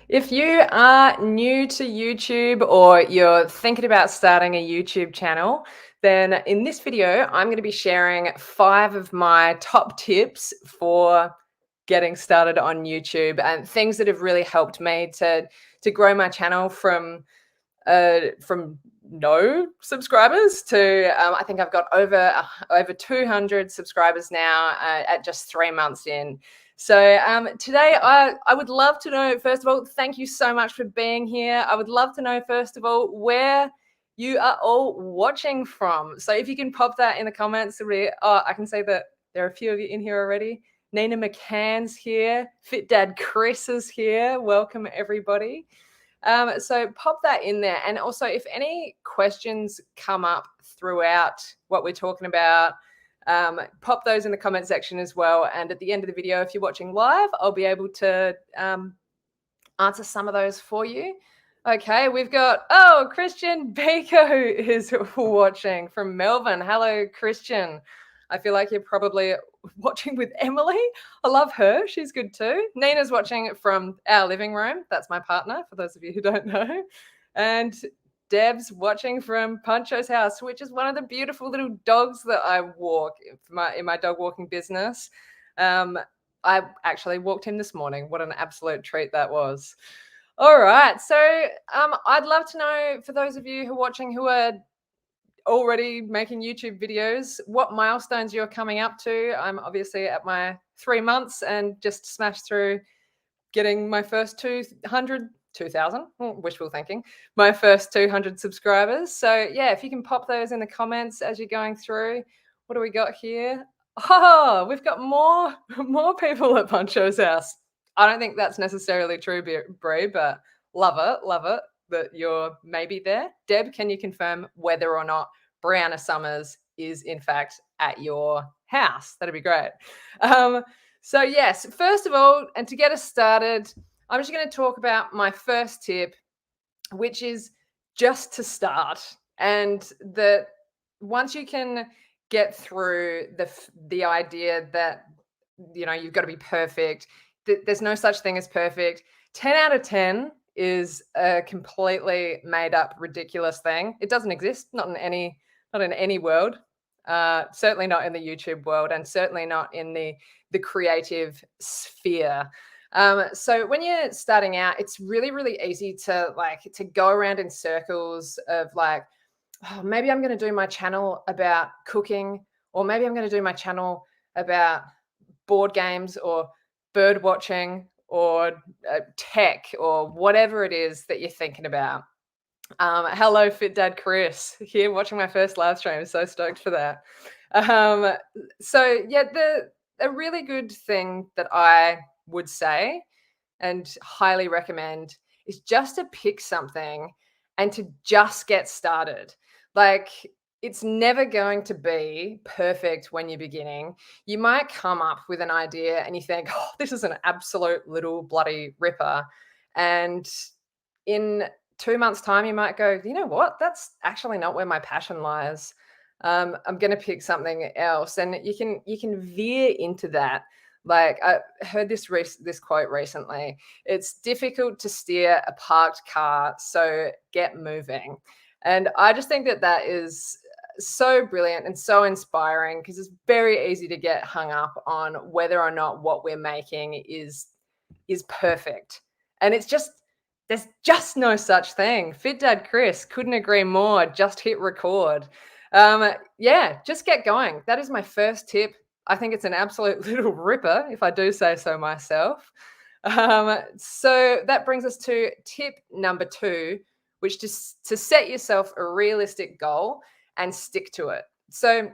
If you are new to YouTube or you're thinking about starting a YouTube channel, then in this video, I'm going to be sharing 5 of my top tips for getting started on YouTube and things that have really helped me to grow my channel from no subscribers to I think I've got over 200 subscribers now at just 3 months in. So today I would love to know, first of all, thank you so much for being here. I would love to know, first of all, where you are all watching from. So if you can pop that in the comments. I can say that there are a few of you in here already. Nina McCann's here. Fit Dad Chris is here. Welcome, everybody. So pop that in there. And also, if any questions come up throughout what we're talking about, pop those in the comment section as well. And at the end of the video, if you're watching live, I'll be able to answer some of those for you. Okay, we've got, Christian Bako is watching from Melbourne. Hello, Christian. I feel like you're probably watching with Emily. I love her. She's good too. Nina's watching from our living room. That's my partner, for those of you who don't know. And Deb's watching from Pancho's house, which is one of the beautiful little dogs that I walk in my dog walking business. I actually walked him this morning. What an absolute treat that was. All right. So I'd love to know, for those of you who are watching who are already making YouTube videos, what milestones you're coming up to. I'm obviously at my 3 months and just smashed through getting my first 2,000, wishful thinking, my first 200 subscribers. So yeah, if you can pop those in the comments as you're going through. What do we got here? Oh, we've got more people at Pancho's house. I don't think that's necessarily true, Brie, but love it that you're maybe there. Deb, can you confirm whether or not Brianna Summers is in fact at your house? That'd be great. So yes, first of all, and to get us started, I'm just going to talk about my first tip, which is just to start. And that once you can get through the idea that you've got to be perfect, there's no such thing as perfect. 10 out of 10 is a completely made up, ridiculous thing. It doesn't exist, not in any world. Certainly not in the YouTube world, and certainly not in the creative sphere. So when you're starting out, it's really, really easy to go around in circles of like, oh, maybe I'm going to do my channel about cooking, or maybe I'm going to do my channel about board games or bird watching or tech or whatever it is that you're thinking about. Hello, Fit Dad Chris, here watching my first live stream. So stoked for that. So yeah, a really good thing that I would say and highly recommend is just to pick something and to just get started. Like, it's never going to be perfect when you're beginning. You might come up with an idea and you think, oh, this is an absolute little bloody ripper. And in 2 months' time, you might go, you know what? That's actually not where my passion lies. I'm going to pick something else, and you can veer into that. Like, I heard this quote recently: "It's difficult to steer a parked car, so get moving." And I just think that is so brilliant and so inspiring, because it's very easy to get hung up on whether or not what we're making is perfect, and there's just no such thing. Fit Dad Chris couldn't agree more. Just hit record. Yeah, just get going. That is my first tip. I think it's an absolute little ripper, if I do say so myself. So that brings us to tip number 2, which is to set yourself a realistic goal and stick to it. So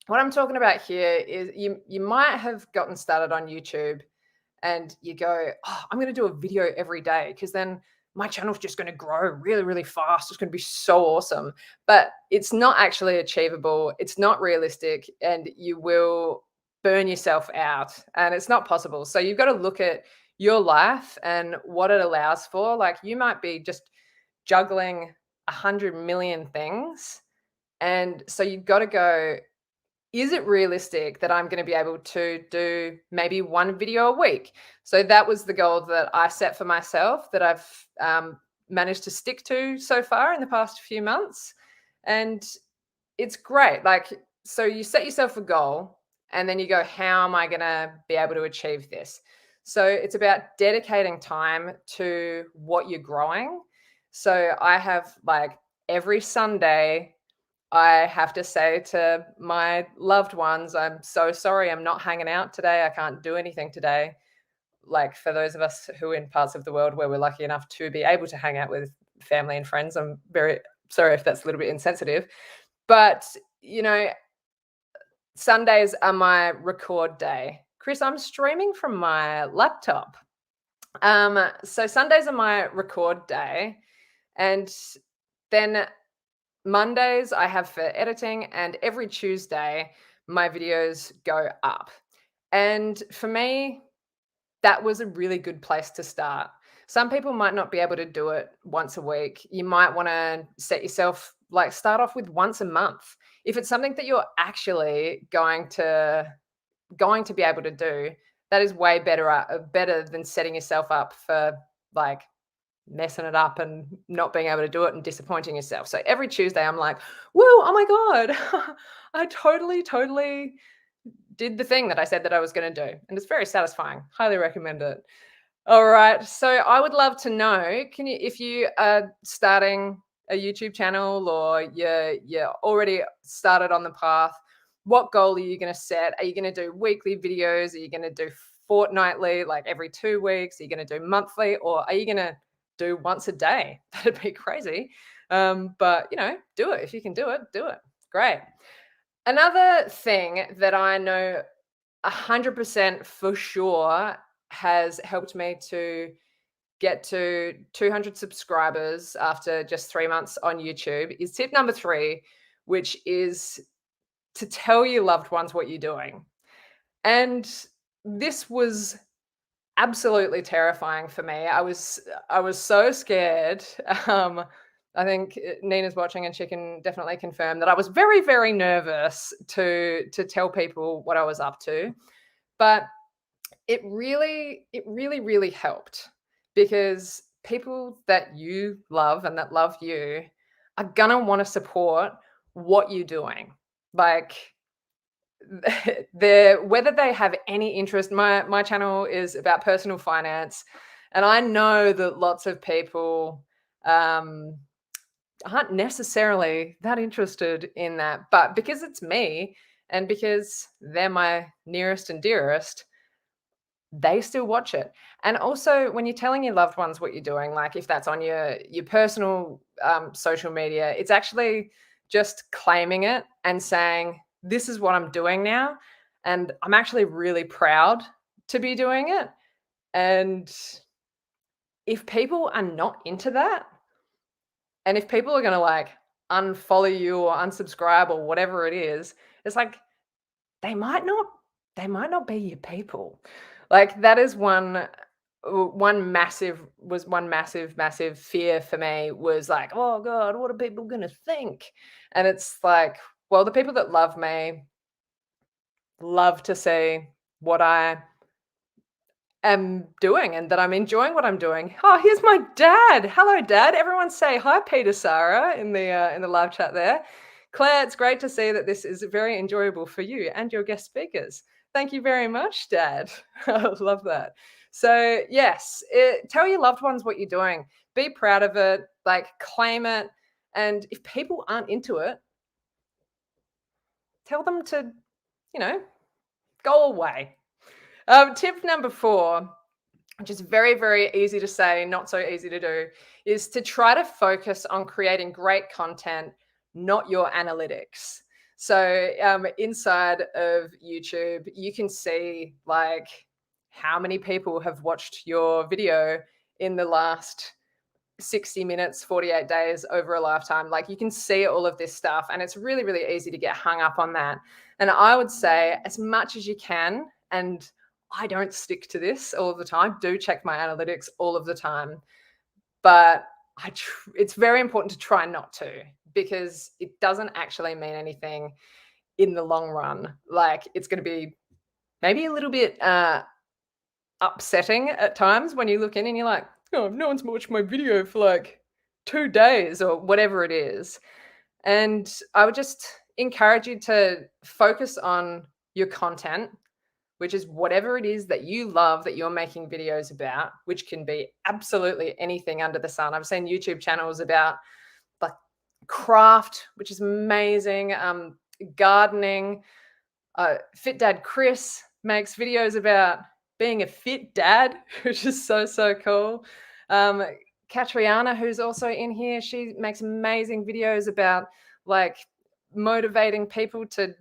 what I'm talking about here is you might have gotten started on YouTube and you go, oh, I'm going to do a video every day because then my channel's just going to grow really, really fast. It's going to be so awesome. But it's not actually achievable. It's not realistic, and you will burn yourself out, and it's not possible. So you've got to look at your life and what it allows for. Like, you might be just juggling 100 million things. And so you've got to go, is it realistic that I'm going to be able to do maybe one video a week? So that was the goal that I set for myself that I've managed to stick to so far in the past few months. And it's great. Like, so you set yourself a goal and then you go, how am I going to be able to achieve this? So it's about dedicating time to what you're growing. So I have like every Sunday, I have to say to my loved ones, I'm so sorry, I'm not hanging out today. I can't do anything today. Like for those of us who are in parts of the world where we're lucky enough to be able to hang out with family and friends, I'm very sorry if that's a little bit insensitive. But, you know, Sundays are my record day. Chris, I'm streaming from my laptop. So Sundays are my record day. And then Mondays I have for editing, and every Tuesday my videos go up. And for me, that was a really good place to start. Some people might not be able to do it once a week. You might want to set yourself like start off with once a month. If it's something that you're actually going to be able to do, that is way better than setting yourself up for like messing it up and not being able to do it and disappointing yourself. So every Tuesday I'm like, whoa, oh my God, I totally did the thing that I said that I was going to do. And it's very satisfying. Highly recommend it. All right. So I would love to know, if you are starting a YouTube channel or you're already started on the path, what goal are you going to set? Are you going to do weekly videos? Are you going to do fortnightly, like every 2 weeks? Are you going to do monthly, or are you going to do once a day? That'd be crazy. But do it. If you can do it, do it. Great. Another thing that I know 100% for sure has helped me to get to 200 subscribers after just 3 months on YouTube is tip number 3, which is to tell your loved ones what you're doing. And this was absolutely terrifying for me. I was so scared. I think Nina's watching and she can definitely confirm that I was very, very nervous to tell people what I was up to. But it really helped, because people that you love and that love you are gonna want to support what you're doing. Like whether they have any interest. My channel is about personal finance, and I know that lots of people aren't necessarily that interested in that, but because it's me and because they're my nearest and dearest, they still watch it. And also, when you're telling your loved ones what you're doing, like if that's on your personal social media, it's actually just claiming it and saying, this is what I'm doing now, and I'm actually really proud to be doing it. And if people are not into that, and if people are going to like unfollow you or unsubscribe or whatever it is, it's like they might not be your people. Like that is one massive fear for me, was like, oh God, what are people going to think? And it's like, well, the people that love me love to see what I am doing and that I'm enjoying what I'm doing. Oh, here's my dad. Hello, Dad. Everyone say hi, Peter, Sarah, in the live chat there. Claire, it's great to see that this is very enjoyable for you and your guest speakers. Thank you very much, Dad. I love that. So yes, tell your loved ones what you're doing. Be proud of it. Like claim it. And if people aren't into it, tell them to, go away. Tip number 4, which is very, very easy to say, not so easy to do, is to try to focus on creating great content, not your analytics. So inside of YouTube, you can see like how many people have watched your video in the last 60 minutes, 48 days, over a lifetime. Like you can see all of this stuff, and it's really, really easy to get hung up on that. And I would say as much as you can, and I don't stick to this all of the time, do check my analytics all of the time. But it's very important to try not to, because it doesn't actually mean anything in the long run. Like, it's going to be maybe a little bit upsetting at times when you look in and you're like, oh, no one's watched my video for like 2 days or whatever it is. And I would just encourage you to focus on your content, which is whatever it is that you love that you're making videos about, which can be absolutely anything under the sun. I've seen YouTube channels about like craft, which is amazing, gardening. Fit Dad Chris makes videos about being a fit dad, which is so cool. Catriona, who's also in here, she makes amazing videos about like motivating people to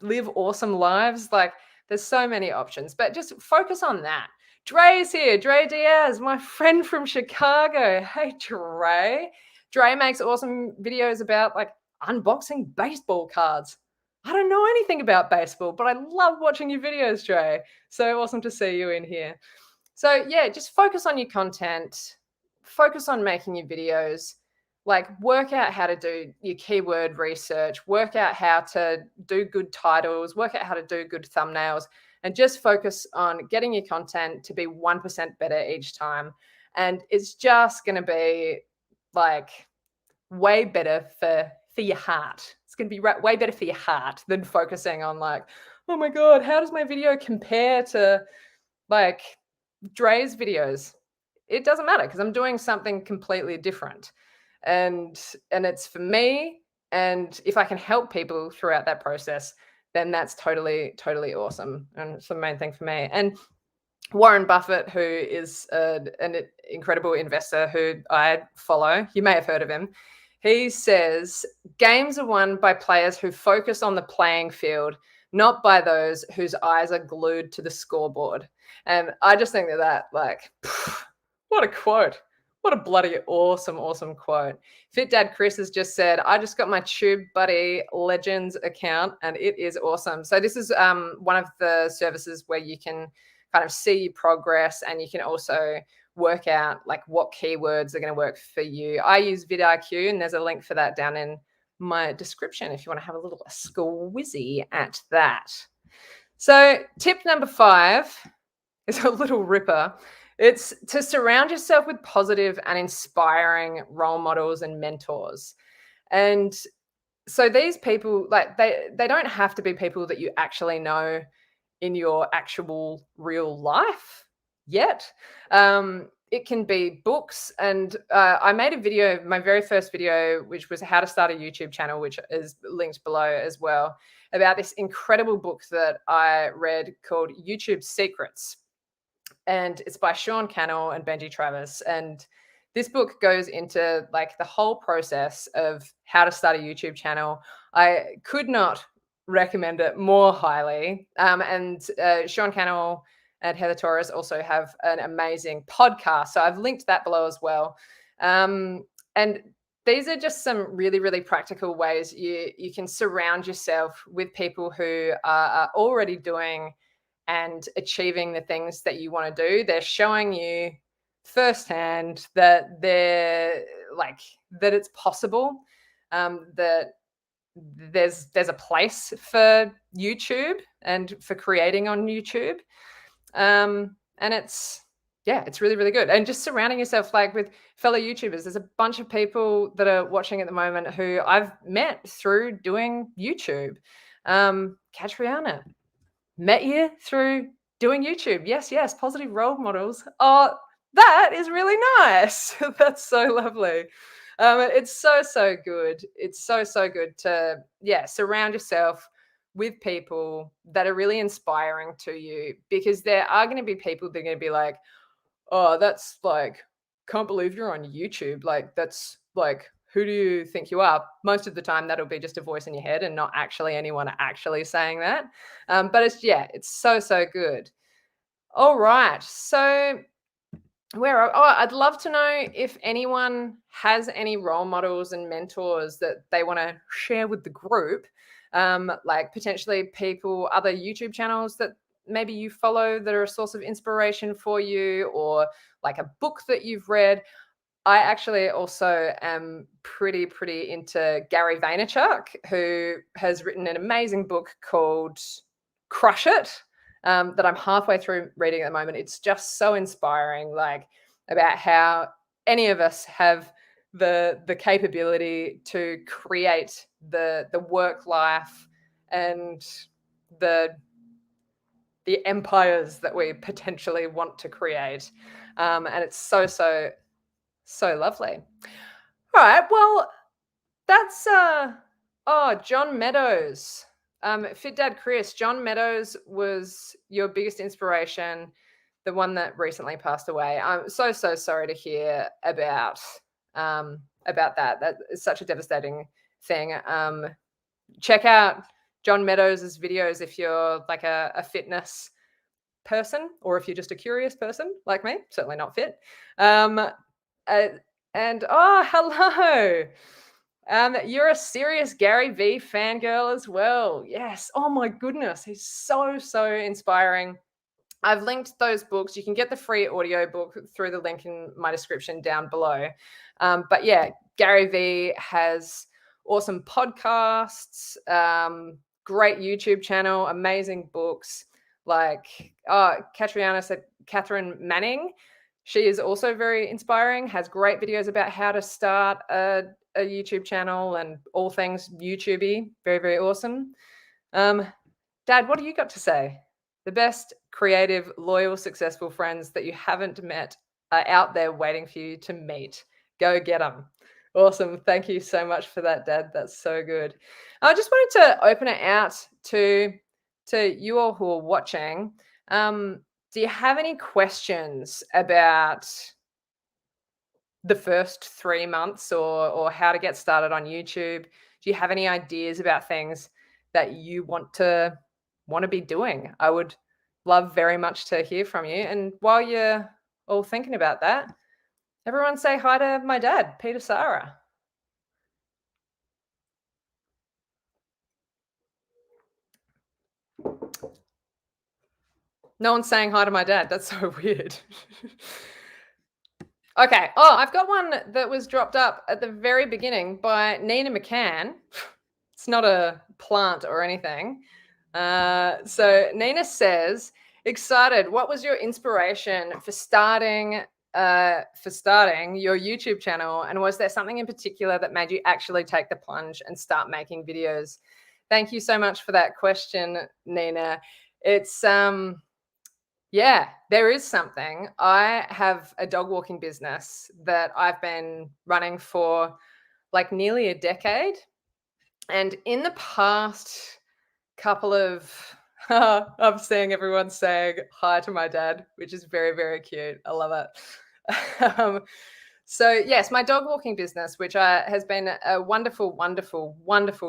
live awesome lives. Like, there's so many options, but just focus on that. Dre's here, Dre Diaz, my friend from Chicago. Hey, Dre. Dre makes awesome videos about like unboxing baseball cards. I don't know anything about baseball, but I love watching your videos, Dre. So awesome to see you in here. So yeah, just focus on your content, focus on making your videos, like work out how to do your keyword research, work out how to do good titles, work out how to do good thumbnails, and just focus on getting your content to be 1% better each time. And it's just going to be like way better for your heart. It's going to be way better for your heart than focusing on like, oh my God, how does my video compare to like Dre's videos? It doesn't matter because I'm doing something completely different. And it's for me. And if I can help people throughout that process, then that's totally awesome. And it's the main thing for me. And Warren Buffett, who is an incredible investor who I follow, you may have heard of him. He says games are won by players who focus on the playing field, not by those whose eyes are glued to the scoreboard. And I just think that like, what a quote. What a bloody awesome quote. Fit Dad Chris has just said, I just got my TubeBuddy Legends account and it is awesome. So this is one of the services where you can kind of see your progress, and you can also work out like what keywords are going to work for you. I use vidIQ, and there's a link for that down in my description if you want to have a little squizzy at that. So tip number 5 is a little ripper. It's to surround yourself with positive and inspiring role models and mentors. And so these people, like they don't have to be people that you actually know in your actual real life yet. It can be books. And I made a video, my very first video, which was how to start a YouTube channel, which is linked below as well, about this incredible book that I read called YouTube Secrets. And it's by Sean Cannell and Benji Travis. And this book goes into like the whole process of how to start a YouTube channel. I could not recommend it more highly. And Sean Cannell and Heather Torres also have an amazing podcast. So I've linked that below as well. And these are just some really practical ways you can surround yourself with people who are already doing and achieving the things that you want to do. They're showing you firsthand that they're like, that it's possible, that there's a place for YouTube and for creating on YouTube. And it's really good. And just surrounding yourself like with fellow YouTubers. There's a bunch of people that are watching at the moment who I've met through doing YouTube. Catriona, met you through doing YouTube. Yes, positive role models. Oh, that is really nice. That's so lovely. It's so good. It's so good to surround yourself with people that are really inspiring to you, because there are going to be people that are going to be like, oh, that's like, can't believe you're on YouTube. Like, that's like, who do you think you are? Most of the time that'll be just a voice in your head and not actually anyone actually saying that. But it's so good. All right. So I'd love to know if anyone has any role models and mentors that they want to share with the group. Like potentially people, other YouTube channels that maybe you follow that are a source of inspiration for you, or like a book that you've read. I actually also am pretty into Gary Vaynerchuk, who has written an amazing book called Crush It, that I'm halfway through reading at the moment. It's just so inspiring, like about how any of us have the capability to create the work life and the empires that we potentially want to create. And it's so lovely. All right. Well, that's John Meadows. Fit Dad Chris, John Meadows was your biggest inspiration, the one that recently passed away. I'm so sorry to hear about that. That is such a devastating thing. Check out John Meadows' videos if you're like a fitness person, or if you're just a curious person like me, certainly not fit. And hello. You're a serious Gary V fangirl as well. Yes. Oh my goodness. He's so inspiring. I've linked those books. You can get the free audio book through the link in my description down below. But yeah, Gary V has awesome podcasts, great YouTube channel, amazing books. Like Catriona said, Catherine Manning. She is also very inspiring, has great videos about how to start a YouTube channel and all things YouTubey. Very awesome. Dad, what do you got to say? The best creative, loyal, successful friends that you haven't met are out there waiting for you to meet. Go get them. Awesome. Thank you so much for that, Dad. That's so good. I just wanted to open it out to you all who are watching. Do you have any questions about the first 3 months or how to get started on YouTube? Do you have any ideas about things that you want to be doing? I would love very much to hear from you. And while you're all thinking about that, everyone say hi to my dad, Peter Sara. No one's saying hi to my dad. That's so weird. Okay. Oh, I've got one that was dropped up at the very beginning by Nina McCann. It's not a plant or anything. So Nina says, excited. What was your inspiration for starting your YouTube channel? And was there something in particular that made you actually take the plunge and start making videos? Thank you so much for that question, Nina. It's yeah, there is something. I have a dog walking business that I've been running for like nearly a decade. And in the past couple of I'm seeing everyone saying hi to my dad, which is very cute. I love it. So yes, my dog walking business, which has been a wonderful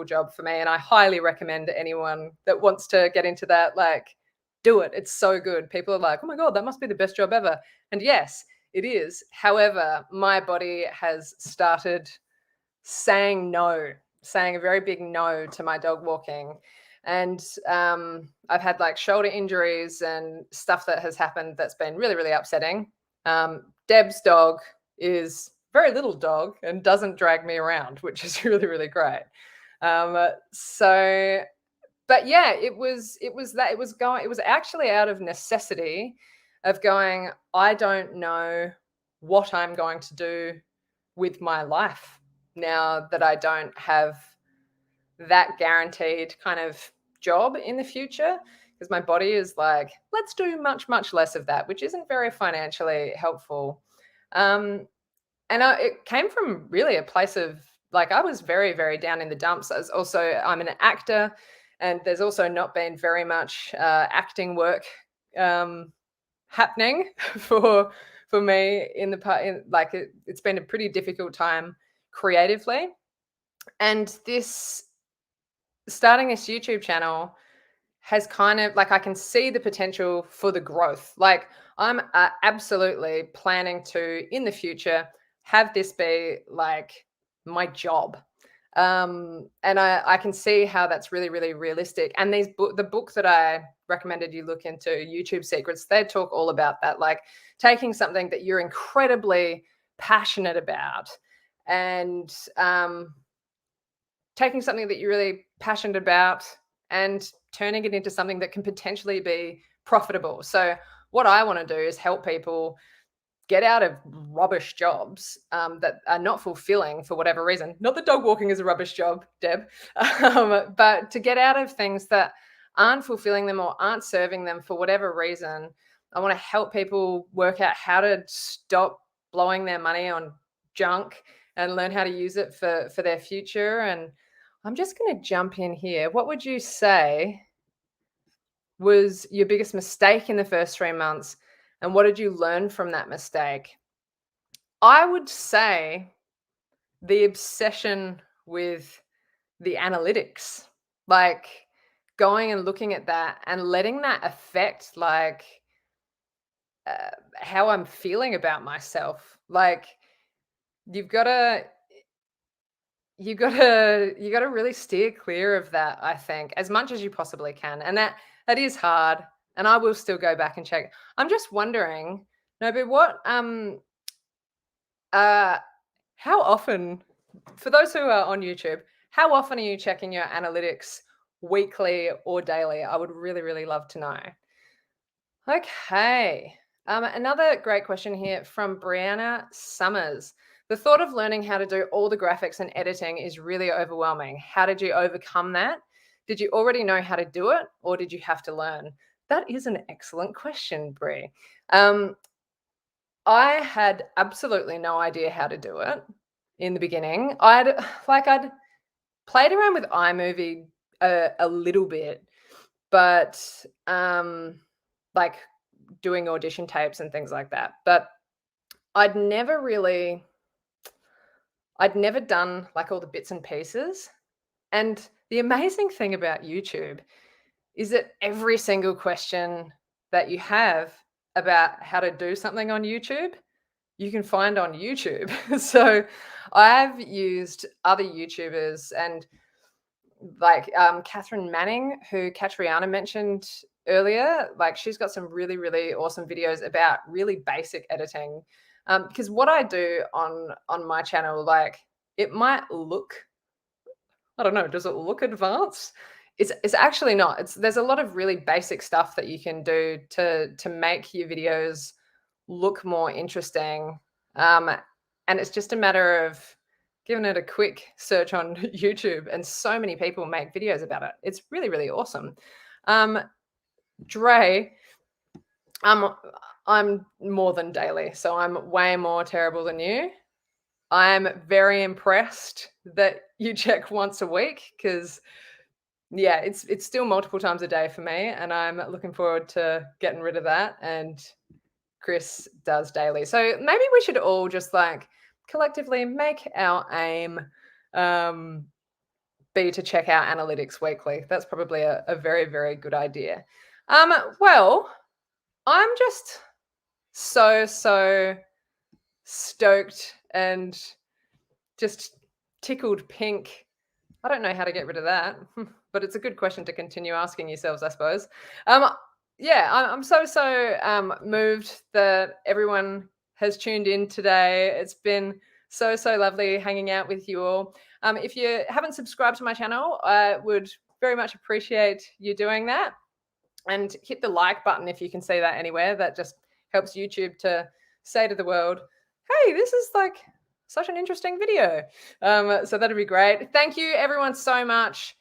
job for me, and I highly recommend anyone that wants to get into that, like, do it. It's so good. People are like, oh my God, that must be the best job ever. And yes, it is. However, my body has started saying a very big no to my dog walking. And I've had like shoulder injuries and stuff that has happened that's been really upsetting. Deb's dog is a very little dog and doesn't drag me around, which is really great. But yeah, it was actually out of necessity of going, I don't know what I'm going to do with my life now that I don't have that guaranteed kind of job in the future, because my body is like, let's do much less of that, which isn't very financially helpful. And it came from really a place of like, I was very down in the dumps. I'm an actor, and there's also not been very much acting work happening for me in the part. It's been a pretty difficult time creatively, and starting this YouTube channel has kind of like, I can see the potential for the growth. Like, I'm absolutely planning to, in the future, have this be like my job. And I can see how that's really realistic. And the book that I recommended you look into, YouTube Secrets, they talk all about that, like taking something that you're incredibly passionate about, and taking something that you're really passionate about and turning it into something that can potentially be profitable. So, what I want to do is help people get out of rubbish jobs that are not fulfilling for whatever reason. Not that dog walking is a rubbish job, Deb, but to get out of things that aren't fulfilling them or aren't serving them for whatever reason. I want to help people work out how to stop blowing their money on junk and learn how to use it for their future. And I'm just going to jump in here. What would you say was your biggest mistake in the first 3 months? And what did you learn from that mistake? I would say the obsession with the analytics, like going and looking at that and letting that affect how I'm feeling about myself. Like you've got to you got to really steer clear of that, I think, as much as you possibly can. And that is hard, and I will still go back and check. I'm just wondering, no, but what uh how often, for those who are on YouTube, how often are you checking your analytics, weekly or daily? I would really, really love to know. Okay. Another great question here from Brianna Summers. The thought of learning how to do all the graphics and editing is really overwhelming. How did you overcome that? Did you already know how to do it, or did you have to learn? That is an excellent question, Brie. Um, I had absolutely no idea how to do it in the beginning. I'd played around with iMovie a little bit, but like doing audition tapes and things like that. But I'd never really I'd never done like all the bits and pieces. And the amazing thing about YouTube is that every single question that you have about how to do something on YouTube, you can find on YouTube. So I've used other YouTubers, and like Catherine Manning, who Katriana mentioned earlier, like she's got some really, really awesome videos about really basic editing. Because what I do on my channel, like it might look, I don't know, does it look advanced? It's actually not. There's a lot of really basic stuff that you can do to make your videos look more interesting. And it's just a matter of giving it a quick search on YouTube, and so many people make videos about it. It's really, really awesome. Dre, I'm more than daily, so I'm way more terrible than you. I'm very impressed that you check once a week, because yeah, it's still multiple times a day for me, and I'm looking forward to getting rid of that. And Chris does daily. So maybe we should all just like collectively make our aim be to check out analytics weekly. That's probably a very, very good idea. Well, I'm just so stoked and just tickled pink. I don't know how to get rid of that, but it's a good question to continue asking yourselves, I suppose. Yeah, I'm so moved that everyone has tuned in today. It's been so lovely hanging out with you all. If you haven't subscribed to my channel, I would very much appreciate you doing that, and hit the like button if you can see that anywhere. That just helps YouTube to say to the world, hey, this is like such an interesting video. So that'd be great. Thank you everyone so much.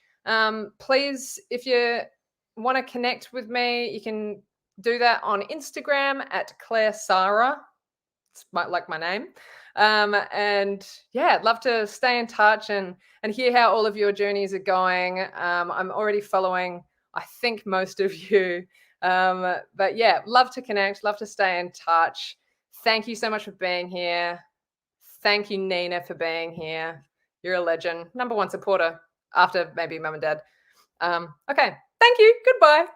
Please, if you want to connect with me, you can do that on Instagram at Claire Sarah. It's like my name. And yeah, I'd love to stay in touch and hear how all of your journeys are going. I'm already following, I think, most of you. But yeah, love to connect, love to stay in touch. Thank you so much for being here. Thank you, Nina, for being here. You're a legend. #1 supporter after maybe mum and dad. Okay. Thank you. Goodbye.